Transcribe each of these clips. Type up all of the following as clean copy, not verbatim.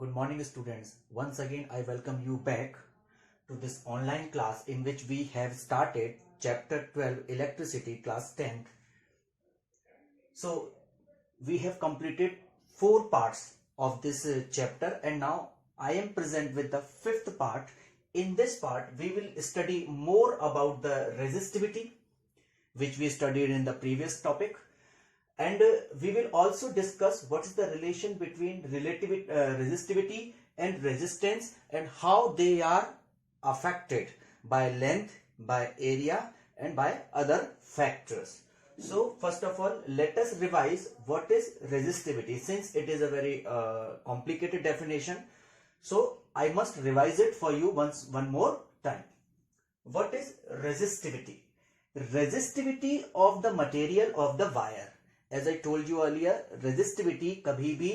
Good morning, students. Once again, I welcome you back to this online class in which we have started chapter 12 electricity class 10. So we have completed 4 parts of this chapter, and now I am present with the 5th part. In this part, we will study more about the resistivity, which we studied in the previous topic. And we will also discuss what is the relation between resistivity and resistance and how they are affected by length, by area and by other factors. So first of all, let us revise what is resistivity, since it is a very complicated definition. So I must revise it for you one more time. What is resistivity? Resistivity of the material of the wire. As I told you earlier, resistivity कभी भी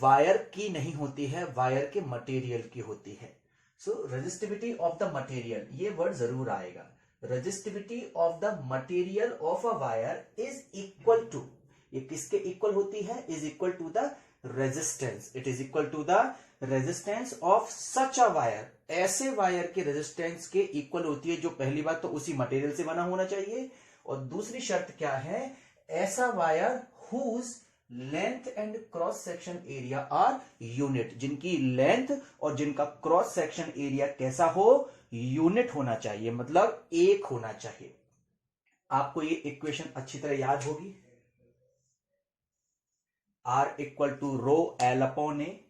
wire की नहीं होती है, wire के material की होती है. So resistivity of the material, ये वर्ड जरूर आएगा. Resistivity of the material of a wire is equal to, ये किसके इक्वल होती है? Is equal to the resistance. It is equal to the resistance of such a wire. ऐसे wire के resistance के इक्वल होती है, जो पहली बात तो उसी मटेरियल से बना होना चाहिए, और दूसरी शर्त क्या है? ऐसा wire whose length and cross section area are unit, जिनकी लेंथ और जिनका क्रॉस सेक्शन एरिया कैसा हो? यूनिट होना चाहिए, मतलब एक होना चाहिए. आपको ये इक्वेशन अच्छी तरह याद होगी. R equal to rho L upon A.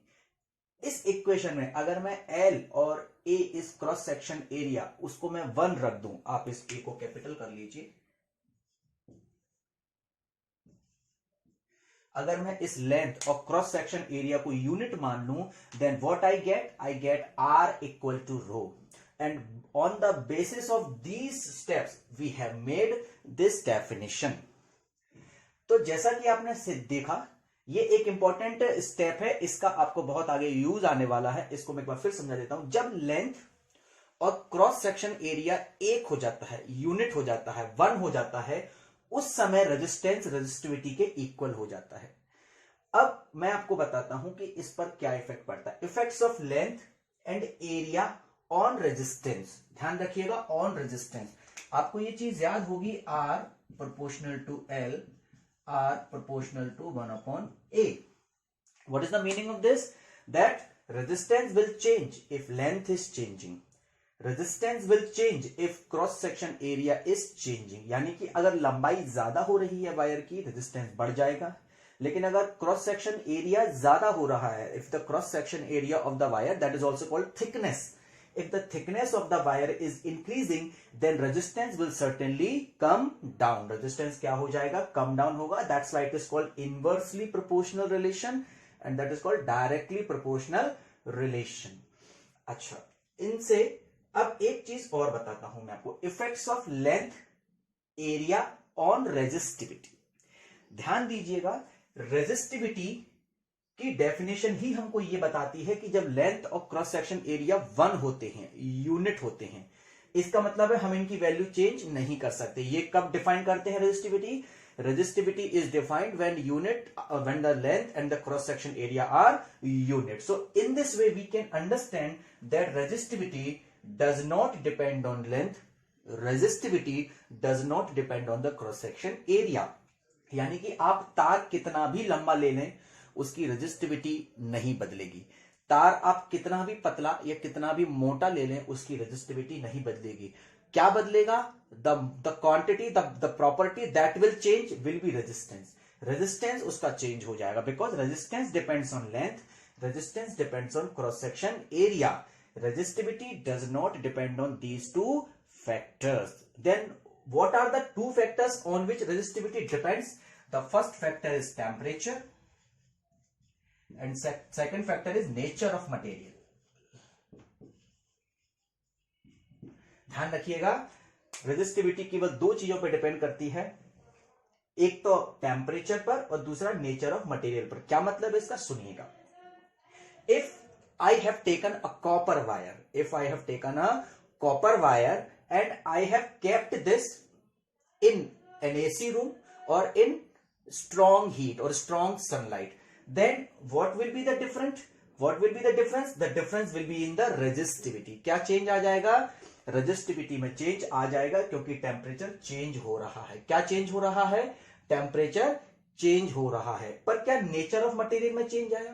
इस इक्वेशन में अगर मैं L और A इस क्रॉस सेक्शन एरिया उसको मैं 1 रख दूं, आप इस A को कैपिटल कर लीजिए. अगर मैं इस लेंथ और क्रॉस सेक्शन एरिया को यूनिट मान लूं, then what I get R equal to rho. And on the basis of these steps we have made this definition. तो जैसा कि आपने देखा, ये एक इंपॉर्टेंट स्टेप है, इसका आपको बहुत आगे यूज आने वाला है. इसको मैं एक बार फिर समझा देता हूं. जब लेंथ और क्रॉस सेक्शन एरिया एक हो जाता है, यूनिट हो जाता है, 1 हो जाता है, उस समय रेजिस्टेंस रेजिस्टिविटी के इक्वल हो जाता है. अब मैं आपको बताता हूं कि इस पर क्या इफेक्ट पड़ता है. Effects of length and area on resistance. ध्यान रखिएगा, ऑन रेजिस्टेंस. आपको ये चीज याद होगी, R proportional to L, R proportional to 1 upon A. What is the meaning of this? That resistance will change if length is changing. Resistance will change if cross section area is changing. यानी कि अगर लंबाई ज्यादा हो रही है wire की, resistance बढ़ जाएगा. लेकिन अगर क्रॉस सेक्शन एरिया ज्यादा हो रहा है, if the cross section area of the wire, that is also called thickness. If the thickness of the wire is increasing, then resistance will certainly come down. Resistance क्या हो जाएगा? Come down होगा. That's why it is called inversely proportional relation and that is called directly proportional relation. अच्छा, इनसे अब एक चीज और बताता हूं मैं आपको. Effects of length, area on resistivity. ध्यान दीजिएगा, रेजिस्टिविटी की डेफिनेशन ही हमको ये बताती है कि जब लेंथ और क्रॉस सेक्शन एरिया 1 होते हैं, यूनिट होते हैं, इसका मतलब है हम इनकी वैल्यू चेंज नहीं कर सकते. ये कब डिफाइन करते हैं resistivity? Resistivity is defined when the length and the cross section area are unit. So in this way we can understand that resistivity does not depend on length, resistivity does not depend on the cross section area. यानी कि आप तार कितना भी लंबा ले लें, उसकी रेजिस्टिविटी नहीं बदलेगी. तार आप कितना भी पतला या कितना भी मोटा ले लें, उसकी रेजिस्टिविटी नहीं बदलेगी. क्या बदलेगा? The quantity, the property that will change will be resistance. Resistance उसका चेंज हो जाएगा, because resistance depends on length, resistance depends on cross section area. Resistivity does not depend on these two factors. Then what are the 2 factors on which resistivity depends? The first factor is temperature and second factor is nature of material. ध्यान रखिएगा, resistivity केवल 2 चीजों पर depend करती है, एक तो temperature पर और दूसरा नेचर ऑफ मटेरियल पर. क्या मतलब है इसका? सुनिएगा. If I have taken a copper wire, and I have kept this in an AC room और इन strong heat or strong sunlight, then what will be the different? What will be the difference? The difference will be in the resistivity. क्या change आ जाएगा? Resistivity में change आ जाएगा क्योंकि temperature change हो रहा है. क्या चेंज हो रहा है? टेम्परेचर चेंज हो रहा है. पर क्या नेचर ऑफ मटेरियल में चेंज आया?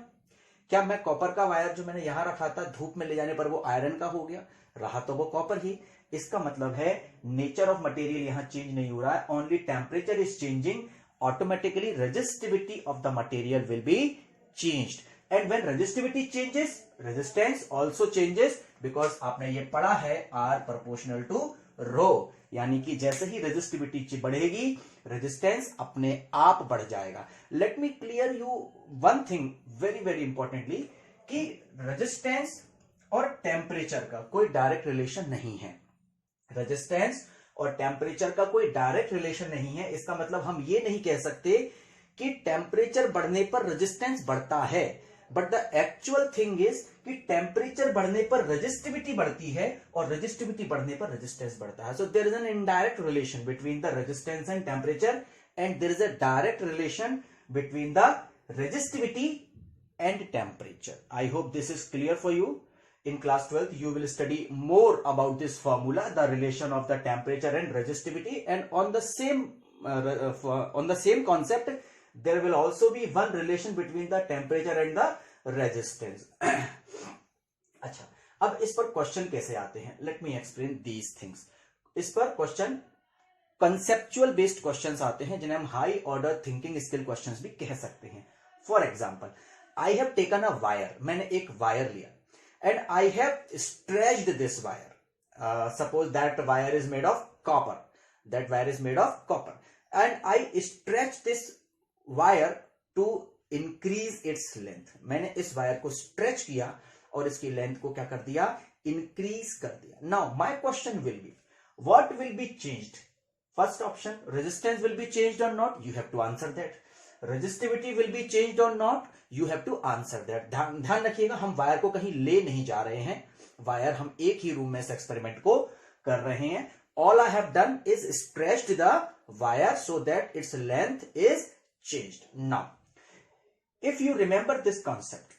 क्या मैं कॉपर का वायर जो मैंने यहां रखा था धूप में ले जाने पर वो आयरन का हो गया? रहा तो वो कॉपर ही. इसका मतलब है नेचर ऑफ मटेरियल यहां चेंज नहीं हो रहा है. Only temperature is changing. Automatically resistivity of the material will be changed. And when resistivity changes, resistance also changes because आपने ये पढ़ा है R proportional to rho. यानी कि जैसे ही resistivity बढ़ेगी, resistance अपने आप बढ़ जाएगा. Let me clear you one thing very very importantly कि resistance और temperature का कोई direct relation नहीं है. Resistance और temperature का कोई direct relation नहीं है. इसका मतलब हम ये नहीं कह सकते कि टेम्परेचर बढ़ने पर रेजिस्टेंस बढ़ता है. But the actual thing is कि टेम्परेचर बढ़ने पर रेजिस्टिविटी बढ़ती है और रेजिस्टिविटी बढ़ने पर रेजिस्टेंस बढ़ता है. So there is an indirect relation between the resistance and temperature and there is a direct relation between the resistivity and temperature. I hope this is clear for you. In class 12th you will study more about this formula, the relation of the temperature and resistivity, and on the same concept there will also be one relation between the temperature and the resistance. अच्छा, अब इस पर question कैसे आते हैं? Let me explain these things. इस पर question conceptual based questions आते हैं जिन्हें हम high order thinking skill questions भी कह सकते हैं. For example, I have taken a wire. मैंने एक वायर लिया and I have stretched this wire. Suppose that wire is made of copper. That wire is made of copper. And I stretch this wire to increase its length. मैंने इस wire को stretch किया और इसकी length को क्या कर दिया? Increase कर दिया. Now my question will be, what will be changed? First option, resistance will be changed or not? You have to answer that. Resistivity will be changed or not? You have to answer that. ध्यान रखिएगा, हम wire को कहीं ले नहीं जा रहे हैं. वायर हम एक ही रूम में इस एक्सपेरिमेंट को कर रहे हैं. All I have done is stretched the wire so that its length is changed. Now, if you remember this concept,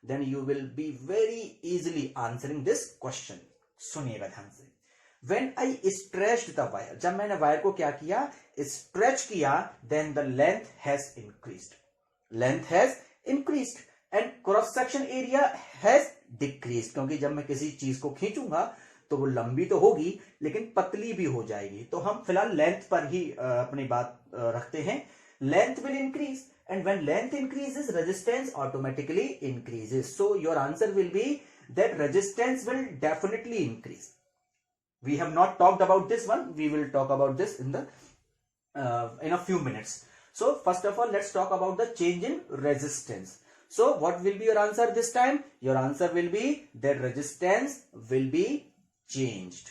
then you will be very easily answering this question. सुनिएगा ध्यान से. When I stretched the wire, जब मैंने wire को क्या किया? Stretch किया, then the length has increased. And cross section area has decreased. क्योंकि जब मैं किसी चीज को खींचूंगा तो वो लंबी तो होगी लेकिन पतली भी हो जाएगी. तो हम फिलहाल लेंथ पर ही अपनी बात रखते हैं. Length will increase, and when length increases, resistance automatically increases. So your answer will be that resistance will definitely increase. We have not talked about this one. We will talk about this in a few minutes. So first of all, let's talk about the change in resistance. So what will be your answer this time? Your answer will be that resistance will be changed.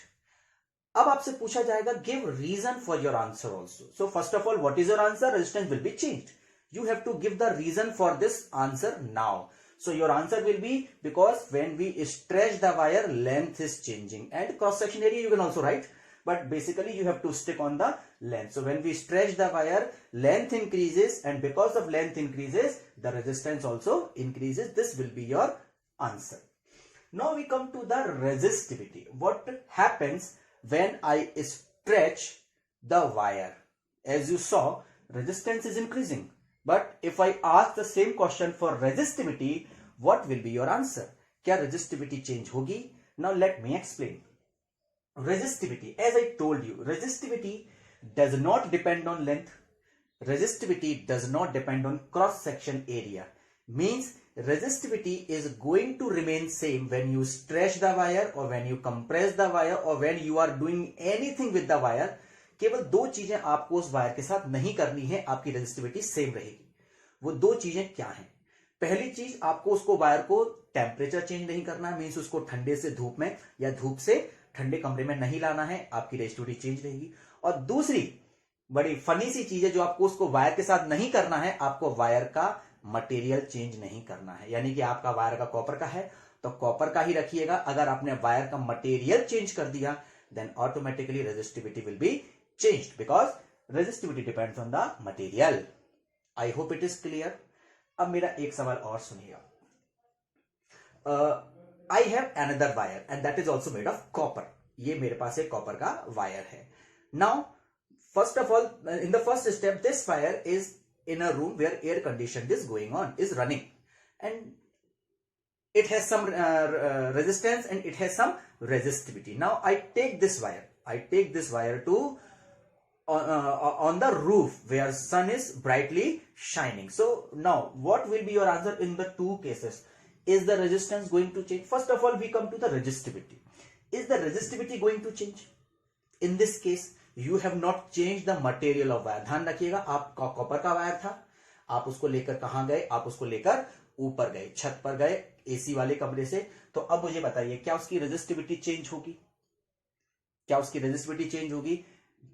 अब आपसे पूछा जाएगा give reason for your answer also. So first of all, what is your answer? Resistance will be changed. You have to give the reason for this answer now. So your answer will be because when we stretch the wire, length is changing, and cross section area you can also write, but basically you have to stick on the length. So when we stretch the wire, length increases, and because of length increases, the resistance also increases. This will be your answer. Now we come to the resistivity. What happens when I stretch the wire? As you saw, resistance is increasing. But if I ask the same question for resistivity, what will be your answer? क्या resistivity change होगी? Now let me explain. Resistivity, as I told you, resistivity does not depend on length. Resistivity does not depend on cross section area. Means resistivity is going to remain same when you stretch the wire or when you compress the wire or when you are doing anything with the wire. केवल दो चीजें आपको उस wire के साथ नहीं करनी है, आपकी रेजिस्टिविटी सेम रहेगी. वो दो चीजें क्या हैं? पहली चीज, आपको उसको वायर को टेम्परेचर चेंज नहीं करना है. मींस उसको ठंडे से धूप में या धूप से ठंडे कमरे में नहीं लाना है, आपकी रेजिस्टिविटी चेंज रहेगी. और दूसरी बड़ी फनी सी चीज है जो आपको उसको वायर के साथ नहीं करना है, आपको वायर का मटेरियल चेंज नहीं करना है. यानी कि आपका वायर का कॉपर का है तो कॉपर का ही रखिएगा. अगर आपने वायर का मटेरियल चेंज कर दिया, then automatically resistivity will be changed because resistivity depends on the material. I hope it is clear. अब मेरा एक सवाल और सुनिएगा। I have another wire and that is also made of copper. ये मेरे पास एक कॉपर का वायर है। Now first of all, in the first step, this wire is in a room where air conditioned is going on, is running, and it has some resistance and it has some resistivity. Now I take this wire to on the roof where sun is brightly shining. So now what will be your answer in the two cases? Is the resistance going to change? First of all, we come to the resistivity. Is the resistivity going to change? In this case, you have not changed the material of wire. ध्यान रखिएगा, आपका copper का wire था, आप उसको लेकर कहां गए? आप उसको लेकर ऊपर गए, छत पर गए एसी वाले कमरे से। तो अब मुझे बताइए, क्या उसकी रेजिस्टिविटी चेंज होगी? क्या उसकी रेजिस्टिविटी चेंज होगी?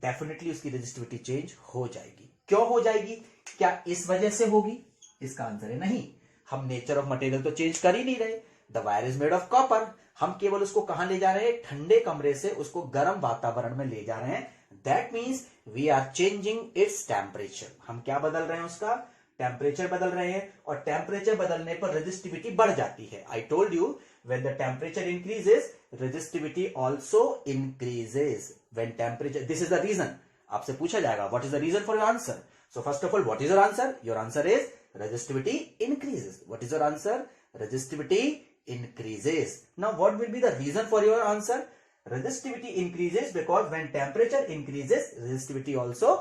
डेफिनेटली उसकी रेजिस्टिविटी चेंज हो जाएगी। क्यों हो जाएगी? क्या इस वजह से होगी? इसका आंसर है नहीं। हम नेचर ऑफ मटेरियल तो चेंज कर ही नहीं रहे। The wire is made of copper. हम केवल उसको कहां ले जा रहे हैं? ठंडे कमरे से उसको गर्म वातावरण में ले जा रहे हैं। That means we are changing its temperature. हम क्या बदल रहे हैं? उसका टेम्परेचर बदल रहे हैं, और टेम्परेचर बदलने पर रेजिस्टिविटी बढ़ जाती है। I told you, when the temperature increases resistivity also increases. When temperature, this is the reason. आपसे पूछा जाएगा what is the reason for your answer. So first of all, what is your answer? Your answer is resistivity increases. What is your answer? Resistivity increases. Now what will be the reason for your answer? Resistivity increases because when temperature increases, resistivity also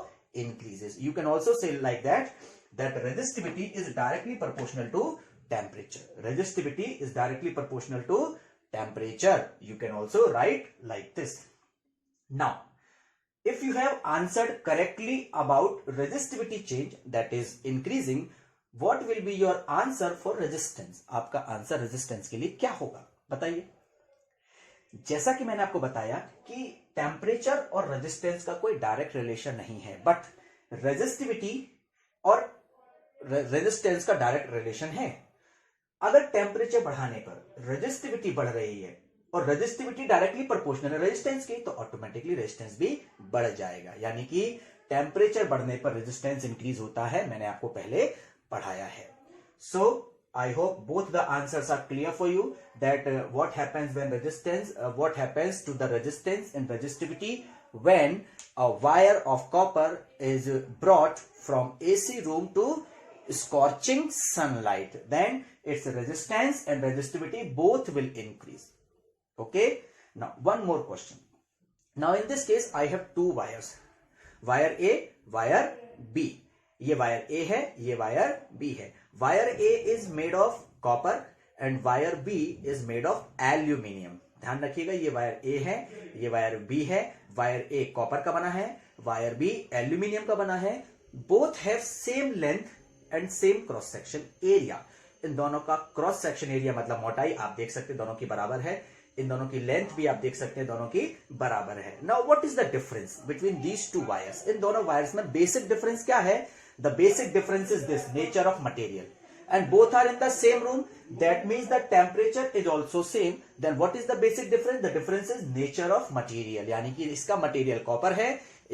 increases. You can also say like that resistivity is directly proportional to temperature. Resistivity is directly proportional to temperature. You can also write like this. Now if you have answered correctly about resistivity change, that is increasing, what will be your answer for resistance? आपका answer resistance के लिए क्या होगा? बताइए। जैसा कि मैंने आपको बताया कि टेम्परेचर और रेजिस्टेंस का कोई डायरेक्ट रिलेशन नहीं है, बट रेजिस्टिविटी और रेजिस्टेंस का डायरेक्ट रिलेशन है। अगर टेम्परेचर बढ़ाने पर रेजिस्टिविटी बढ़ रही है और रेजिस्टिविटी डायरेक्टली प्रोपोर्शनल है रेजिस्टेंस की, तो ऑटोमेटिकली रेजिस्टेंस भी बढ़ जाएगा। यानी कि टेम्परेचर बढ़ने पर रेजिस्टेंस इंक्रीज होता है, मैंने आपको पहले पढ़ाया है। So I hope both the answers are clear for you that what happens when resistance, what happens to the resistance and resistivity when a wire of copper is brought from AC room to scorching sunlight, then its resistance and resistivity both will increase. Okay, now one more question. Now in this case I have two wires, wire A, wire B. ये wire A है, ये wire B है। Wire A is made of copper and wire B is made of aluminium. ध्यान रखिएगा, ये wire A है, ये wire B है। वायर A कॉपर का बना है, वायर B एल्यूमिनियम का बना है। Both have same length and same cross section area. इन दोनों का क्रॉस सेक्शन एरिया मतलब मोटाई आप देख सकते हैं दोनों की बराबर है। इन दोनों की लेंथ भी आप देख सकते हैं दोनों की बराबर है। Now what is the difference between these two wires? इन दोनों वायर्स में बेसिक डिफरेंस क्या है? The basic difference is this, nature of material, and both are in the same room. That means the temperature is also same. Then what is the basic difference? The difference is nature of material. यानी कि इसका material copper है,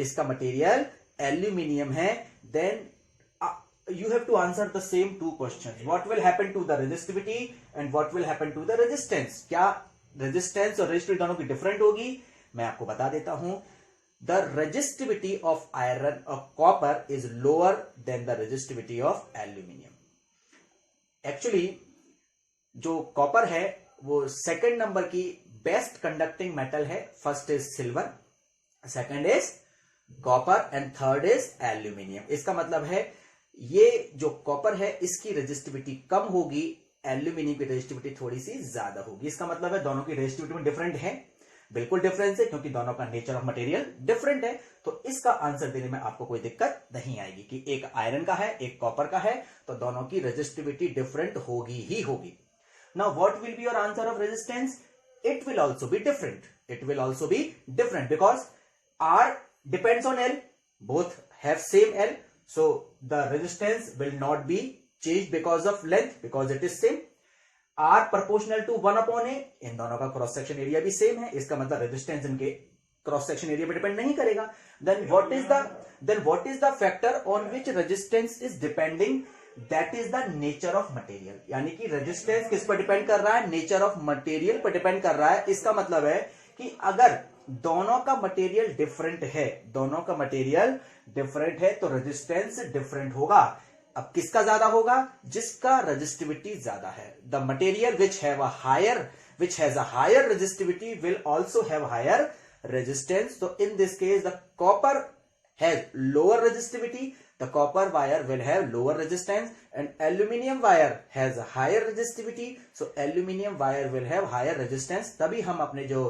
इसका material aluminium है। Then you have to answer the same two questions. What will happen to the resistivity and what will happen to the resistance? क्या resistance और resistivity दोनों की different होगी? मैं आपको बता देता हूं। The resistivity of iron or copper is lower than the resistivity of aluminium. Actually, जो कॉपर है वो सेकंड नंबर की बेस्ट कंडक्टिंग मेटल है। First is silver, second is copper and third is aluminium. इसका मतलब है ये जो कॉपर है इसकी रेजिस्टिविटी कम होगी, एल्यूमिनियम की रेजिस्टिविटी थोड़ी सी ज्यादा होगी। इसका मतलब है दोनों की रेजिस्टिविटी में डिफरेंट है, बिल्कुल डिफरेंस है, क्योंकि दोनों का नेचर ऑफ मटेरियल डिफरेंट है। तो इसका आंसर देने में आपको कोई दिक्कत नहीं आएगी कि एक आयरन का है एक कॉपर का है, तो दोनों की रेजिस्टिविटी डिफरेंट होगी ही होगी। Now what will be your answer of resistance? It will also be different. It will also be different because R depends on L, both have same L, so the resistance will not be changed because of length because it is same. R proportional to 1 upon A, इन दोनों का cross section area भी same है, इसका मतलब resistance इनके cross section area पे depend नहीं करेगा। Then what is the factor on which resistance is depending, that is the nature of material. यानी कि रेजिस्टेंस किस पर डिपेंड कर रहा है, नेचर ऑफ मटेरियल पर डिपेंड कर रहा है। इसका मतलब है कि अगर दोनों का मटेरियल डिफरेंट है, दोनों का मटेरियल डिफरेंट है तो रेजिस्टेंस डिफरेंट होगा। अब किसका ज्यादा होगा, जिसका रेजिस्टिविटी ज्यादा है। The material which has a higher resistivity will also have higher resistance. तो in this case the copper has lower resistivity, the copper wire will have lower resistance, and aluminum wire has a higher resistivity, so aluminum wire will have higher resistance। तभी हम अपने जो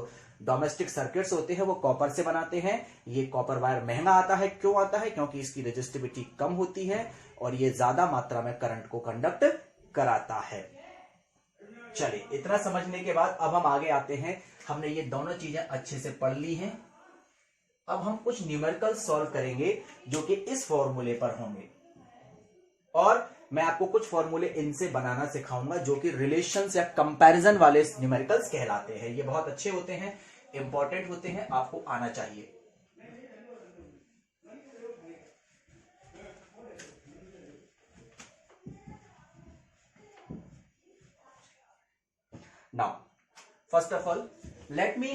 domestic circuits होते हैं वो copper से बनाते हैं। ये कॉपर वायर महंगा आता है, क्यों आता है, क्योंकि इसकी रेजिस्टिविटी कम होती है और ये ज्यादा मात्रा में करंट को कंडक्ट कराता है। चलिए, इतना समझने के बाद अब हम आगे आते हैं। हमने ये दोनों चीजें अच्छे से पढ़ ली हैं। अब हम कुछ न्यूमेरिकल सॉल्व करेंगे जो कि इस फॉर्मूले पर होंगे, और मैं आपको कुछ फॉर्मूले इनसे बनाना सिखाऊंगा जो कि रिलेशंस या कंपैरिजन वाले न्यूमेरिकल्स कहलाते हैं। ये बहुत अच्छे होते हैं, इंपॉर्टेंट होते हैं, आपको आना चाहिए। Now, first of all, let me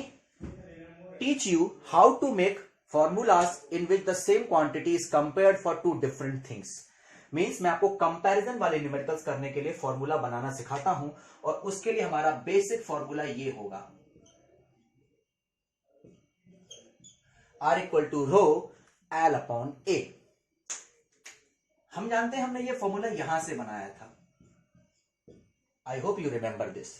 teach you how to make formulas in which the same quantity is compared for two different things. Means मैं आपको कंपैरिजन वाले न्यूमेरिकल्स करने के लिए फॉर्मूला बनाना सिखाता हूं, और उसके लिए हमारा बेसिक फॉर्मूला ये होगा, R equal to rho L upon A। हम जानते हैं हमने ये फॉर्मूला यहां से बनाया था। I hope you remember this.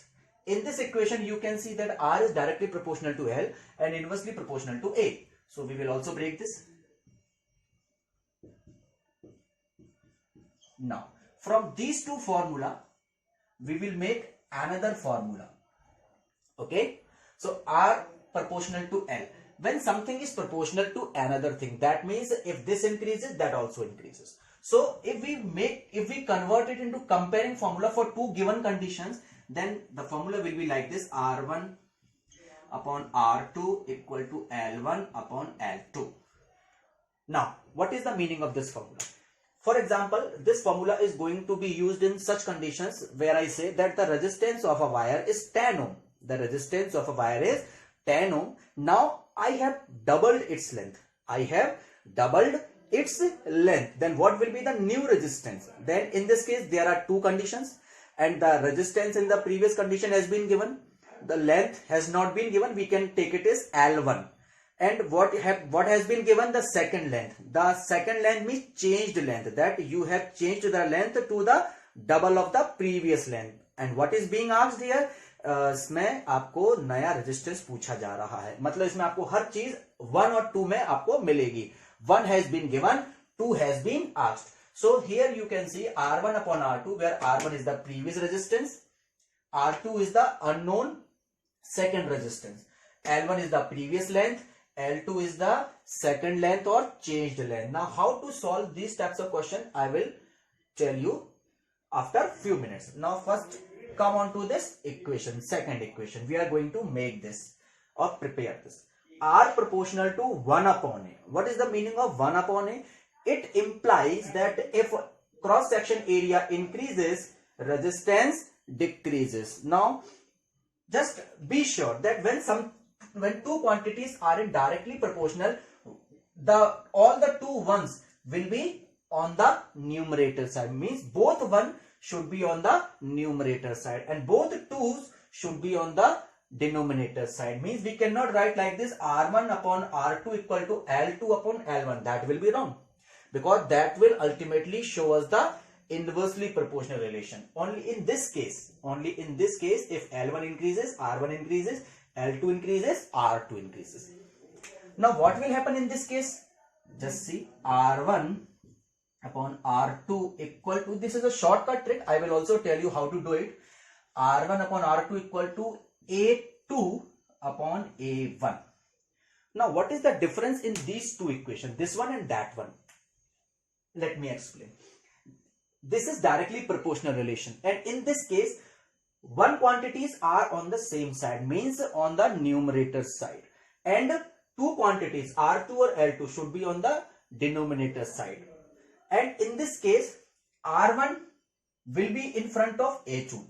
In this equation, you can see that R is directly proportional to L and inversely proportional to A. So we will also break this. Now, from these two formula, we will make another formula. Okay? So R proportional to L. When something is proportional to another thing, that means if this increases, that also increases. So if we convert it into comparing formula for two given conditions, then the formula will be like this: R1 upon R2 equal to L1 upon L2. Now, what is the meaning of this formula? For example, this formula is going to be used in such conditions where I say that the resistance of a wire is 10 ohm. The resistance of a wire is 10 ohm. Now, I have doubled its length. Then what will be the new resistance? Then in this case, there are two conditions. And the resistance in the previous condition has been given. The length has not been given. We can take it as L1. And what has been given? The second length. The second length means changed length. That you have changed the length to the double of the previous length. And what is being asked here? इसमें आपको नया resistance पूछा जा रहा है। मतलब इसमें आपको हर चीज 1 और 2 में आपको मिलेगी। 1 has been given, 2 has been asked. So here you can see R1 upon R2, where R1 is the previous resistance, R2 is the unknown second resistance, L1 is the previous length, L2 is the second length or changed length. Now how to solve these types of question, I will tell you after few minutes. Now first come on to this equation, second equation. We are going to make this or prepare this. R proportional to 1 upon A. What is the meaning of 1 upon A? It implies that if cross section area increases, resistance decreases. Now, just be sure that when two quantities are in directly proportional, all the two ones will be on the numerator side. Means both 1 should be on the numerator side and both 2's should be on the denominator side. Means we cannot write like this: R1 upon R2 equal to L2 upon L1. That will be wrong, because that will ultimately show us the inversely proportional relation. Only in this case, if L1 increases, R1 increases, L2 increases, R2 increases. Now what will happen in this case? Just see, R1 upon R2 equal to, this is a shortcut trick, I will also tell you how to do it. R1 upon R2 equal to A2 upon A1. Now what is the difference in these two equations, this one and that one? Let me explain. This is directly proportional relation, and in this case, one quantities are on the same side, means on the numerator side, and two quantities R2 or L2 should be on the denominator side, and in this case R1 will be in front of A2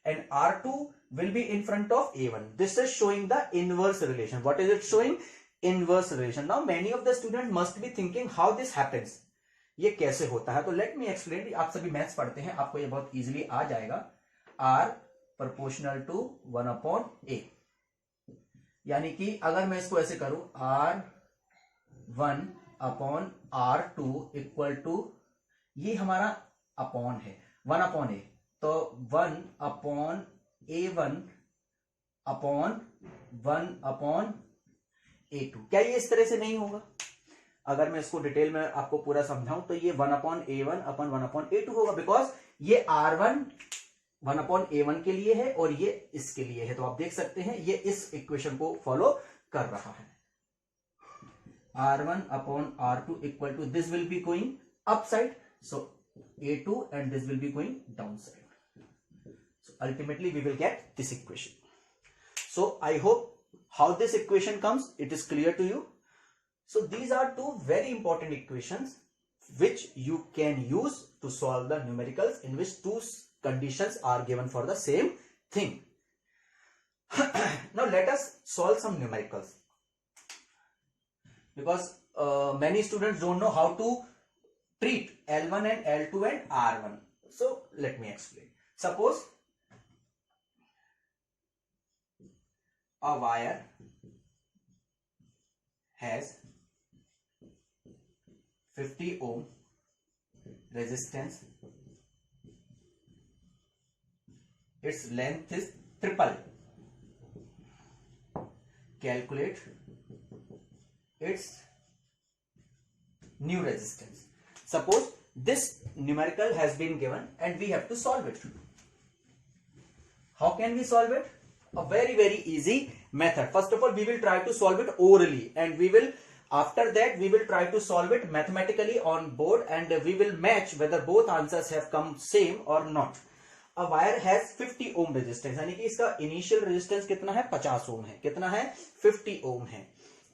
and R2 will be in front of A1. This is showing the inverse relation. What is it showing? Inverse relation. Now many of the students must be thinking how this happens. ये कैसे होता है? तो let me explain. आप सभी maths पढ़ते हैं, आपको ये बहुत इजीली आ जाएगा. R proportional to 1/A. यानी कि अगर मैं इसको ऐसे करूं, R1/R2 इक्वल टू, ये हमारा अपॉन है 1/A, तो 1/A1/1/A2. क्या ये इस तरह से नहीं होगा? अगर मैं इसको डिटेल में आपको पूरा समझाऊं तो ये 1/A1/1/A2 होगा, बिकॉज ये R1 1/A1 के लिए है और ये इसके लिए है. तो आप देख सकते हैं ये इस इक्वेशन को फॉलो कर रहा है. R1/R2 equal to, this will be going upside, so A2, and this will be going downside. So ultimately we will get this equation. So I hope how this equation comes, it is clear to you. So these are two very important equations which you can use to solve the numericals in which two conditions are given for the same thing. Now let us solve some numericals, because many students don't know how to treat L1 and L2 and R1. So let me explain. Suppose a wire has 50 ohm resistance. Its length is triple. Calculate its new resistance. Suppose this numerical has been given and we have to solve it. How can we solve it? A very easy method. First of all, we will try to solve it orally, and we will, after that we will try to solve it mathematically on board, and we will match whether both answers have come same or not. A wire has 50 ohm resistance, यानी कि इसका initial resistance कितना है? 50 ohm है. कितना है? 50 ohm है.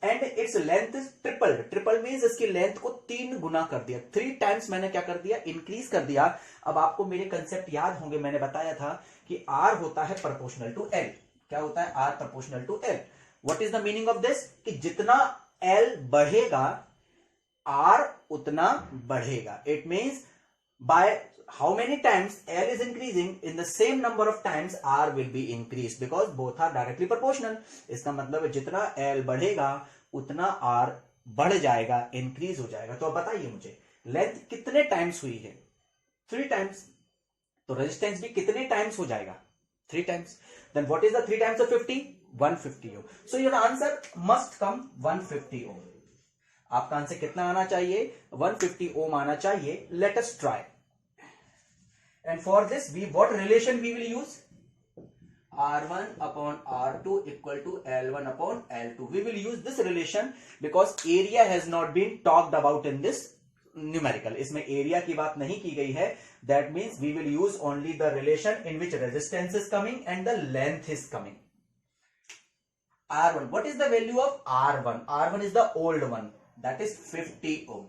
And its length is triple. Triple means इसकी लेंथ को 3 गुना कर दिया, 3 टाइम्स मैंने क्या कर दिया? इंक्रीज कर दिया. अब आपको मेरे कंसेप्ट याद होंगे, मैंने बताया था कि R होता है प्रोपोर्शनल टू L. क्या होता है? R proportional to L. What is the meaning of this? कि जितना L बढ़ेगा R उतना बढ़ेगा. It means by how many times L is increasing, in the same number of times R will be increased, because both are directly proportional. इसका मतलब है जितना L बढ़ेगा उतना R बढ़ जाएगा, इंक्रीज हो जाएगा. तो अब बताइए मुझे, लेंथ कितने टाइम्स हुई है? 3 टाइम्स. तो रेजिस्टेंस भी कितने टाइम्स हो जाएगा? 3 times. Then what is the 3 times of 50? 150 ohm. So your answer must come 150 ohm. आपका आंसर कितना आना चाहिए? 150 ओम आना चाहिए. Let us try. And for this, what relation we will use? R1/R2 equal to L1/L2. We will use this relation because area has not been talked about in this numerical. इसमें area की बात नहीं की गई है. That means we will use only the relation in which resistance is coming and the length is coming. R1. What is the value of R1? R1 is the old one. That is 50 ohm.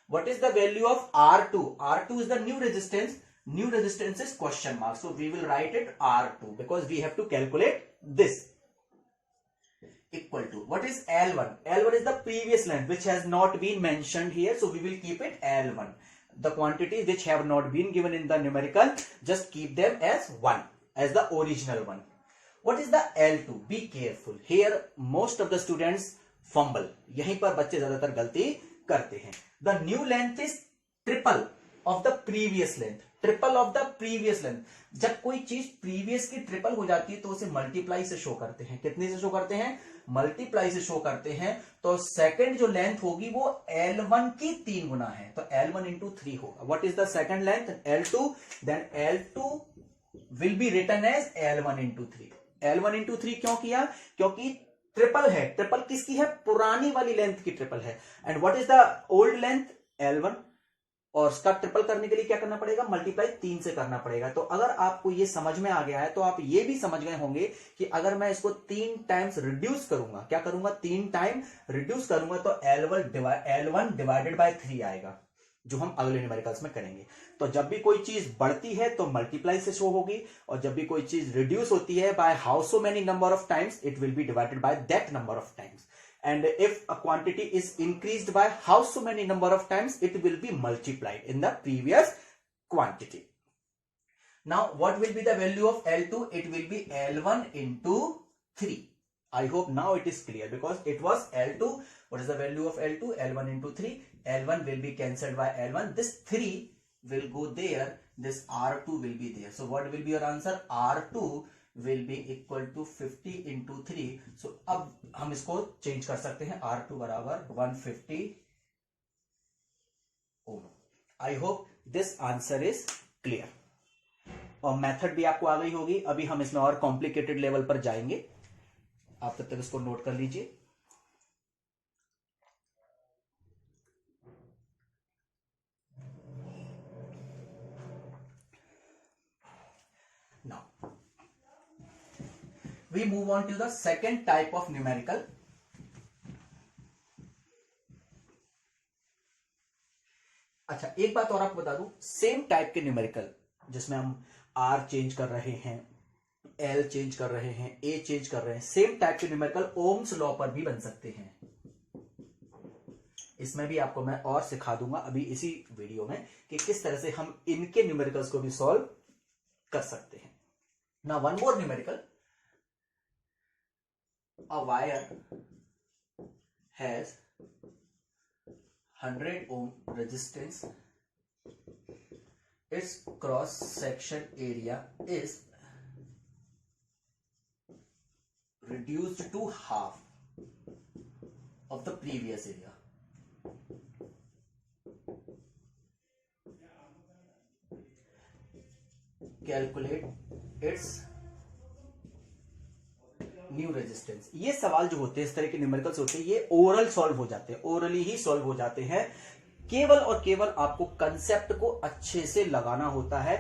What is the value of R2? R2 is the new resistance. New resistance is question mark, so we will write it R2 because we have to calculate this. Equal to, what is L1? L1 is the previous length which has not been mentioned here, so we will keep it L1. The quantities which have not been given in the numerical, just keep them as 1, as the original one. What is the L2? Be careful. Here most of the students fumble. यहीं पर बच्चे ज्यादातर गलती करते हैं. The new length is triple of the previous length. Triple of the previous length. जब कोई चीज प्रीवियस की ट्रिपल हो जाती है तो उसे मल्टीप्लाई से शो करते हैं. कितने से शो करते हैं? मल्टीप्लाई से शो करते हैं. तो सेकंड जो लेंथ होगी वो L1 की 3 गुना है, तो L1 into 3 होगा. What is the second length? L2. Then L2 will be written as L1 into 3. L1 into 3 क्यों किया? क्योंकि ट्रिपल है. ट्रिपल किसकी है? पुरानी वाली लेंथ की ट्रिपल है. And what is the old length? L1. और उसका ट्रिपल करने के लिए क्या करना पड़ेगा, मल्टीप्लाई 3 से करना पड़ेगा। तो अगर आपको ये समझ में आ गया है तो आप ये भी समझ गए होंगे कि अगर मैं इसको 3 टाइम्स रिड्यूस करूंगा, क्या करूंगा, 3 टाइम रिड्यूस करूंगा तो L1 डिवाइडेड बाय 3 आएगा, जो हम अगले न्यूमेरिकल्स में करेंगे। तो जब भी कोई चीज बढ़ती है तो मल्टीप्लाई से शो होगी, और जब भी कोई चीज रिड्यूस होती है by how so many number of times, it will be divided by that number of times. And if a quantity is increased by how so many number of times, it will be multiplied in the previous quantity. Now what will be the value of L2? It will be L1 into 3. I hope now it is clear, because it was L2. What is the value of L2? L1 into 3. L1 will be cancelled by L1. This 3 will go there. This R2 will be there. So what will be your answer? R2 will be equal to 50 into 3. So अब हम इसको change कर सकते हैं, R2 बराबर 150 ohm. I hope this answer is clear, और method भी आपको आ गई होगी। अभी हम इसमें और कॉम्प्लिकेटेड लेवल पर जाएंगे, आप तब तक इसको नोट कर लीजिए। Now we move on to the second type of numerical. अच्छा, एक बात और आपको बता दूं, सेम टाइप के न्यूमेरिकल जिसमें हम R चेंज कर रहे हैं, L चेंज कर रहे हैं, A चेंज कर रहे हैं, सेम टाइप के न्यूमेरिकल ओम्स लॉ पर भी बन सकते हैं। इसमें भी आपको मैं और सिखा दूंगा अभी इसी वीडियो में कि किस तरह से हम इनके न्यूमेरिकल्स को भी सॉल्व कर सकते हैं। Now one more numerical, a wire has 100 ohm resistance, its cross section area is reduced to half of the previous area. Calculate its new resistance. ये सवाल जो होते हैं, इस तरह के न्यूमेरिकल्स होते हैं, ये ओरल सॉल्व हो जाते हैं, ओरली ही सॉल्व हो जाते हैं। केवल और केवल आपको कंसेप्ट को अच्छे से लगाना होता है,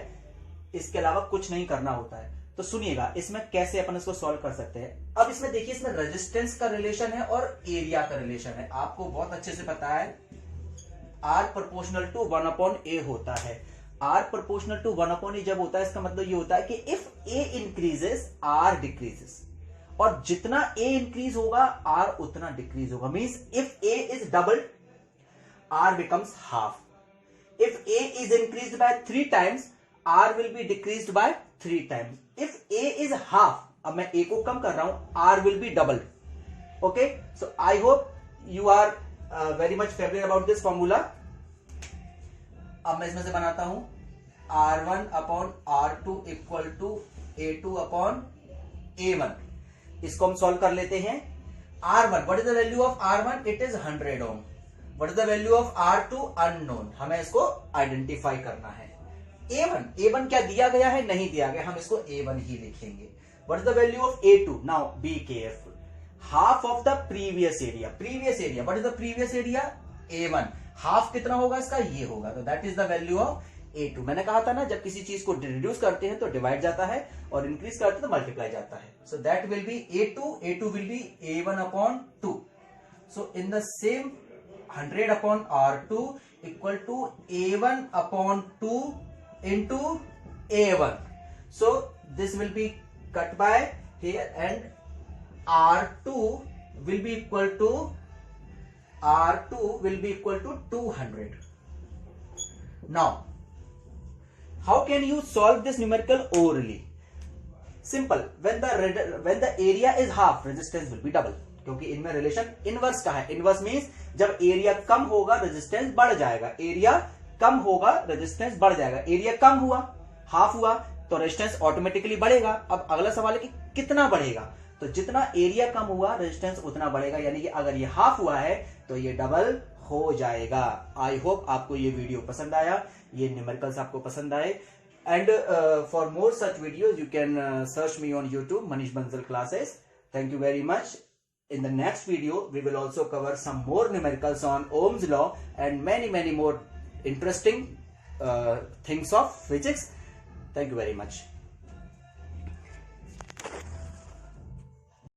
इसके अलावा कुछ नहीं करना होता है। तो सुनिएगा इसमें कैसे अपन इसको सॉल्व कर सकते हैं। अब इसमें देखिए, इसमें रेजिस्टेंस का रिलेशन है और एरिया का रिलेशन है। आपको बहुत अच्छे से पता है R प्रोपोर्शनल टू 1/A होता है। R प्रोपोर्शनल टू 1/A जब होता है, इसका मतलब ये होता है कि if A increases R decreases, और जितना A इंक्रीज होगा R उतना डिक्रीज होगा। Means if A is double, R becomes half. If A is increased by 3 times, R will be decreased by 3 times. If A is half, अब मैं A को कम कर रहा हूं, R will be double. Okay, so I hope you are very much familiar about this formula. अब मैं इसमें से बनाता हूं R1 upon R2 equal to A2 upon A1. इसको हम सॉल्व कर लेते हैं। R1, what is the value of R1? It is 100 ohm. What is the value of R2? Unknown. हमें इसको आइडेंटिफाई करना है। A1 क्या दिया गया है? नहीं दिया गया, हम इसको A1 ही लिखेंगे। What is the value of A2? Now be careful. Half of the previous area. Previous area. What is the previous area? A1. Half कितना होगा इसका? ये होगा। तो that is the value of A2. मैंने कहा था ना, जब किसी चीज को रिड्यूस करते हैं तो डिवाइड जाता है, और इंक्रीज करते हैं तो मल्टीप्लाई जाता है। So that will be A2. A2 will be A1 upon 2. So in the same 100 upon R2 equal to A1 upon 2 into A1. So this will be cut by here, and R2 will be equal to 200. Now how can you solve this numerical orally? Simple. When the area is half, resistance will be double. क्योंकि इनमें relation inverse का है। Inverse means जब area कम होगा resistance बढ़ जाएगा, area कम होगा resistance बढ़ जाएगा। एरिया कम हुआ, हाफ हुआ, तो रेजिस्टेंस ऑटोमेटिकली बढ़ेगा। अब अगला सवाल है कि कितना बढ़ेगा, तो जितना एरिया कम हुआ रेजिस्टेंस उतना बढ़ेगा, यानी कि अगर ये हाफ हुआ है तो ये डबल हो जाएगा। आई होप आपको ये वीडियो पसंद आया, ये न्यूमेरिकल्स आपको पसंद आए। And for more such videos you can search me on YouTube, Manish Bansal classes. Thank you very much. In the next video, we will also cover some more numericals on Ohm's law and many more interesting things of physics. Thank you very much.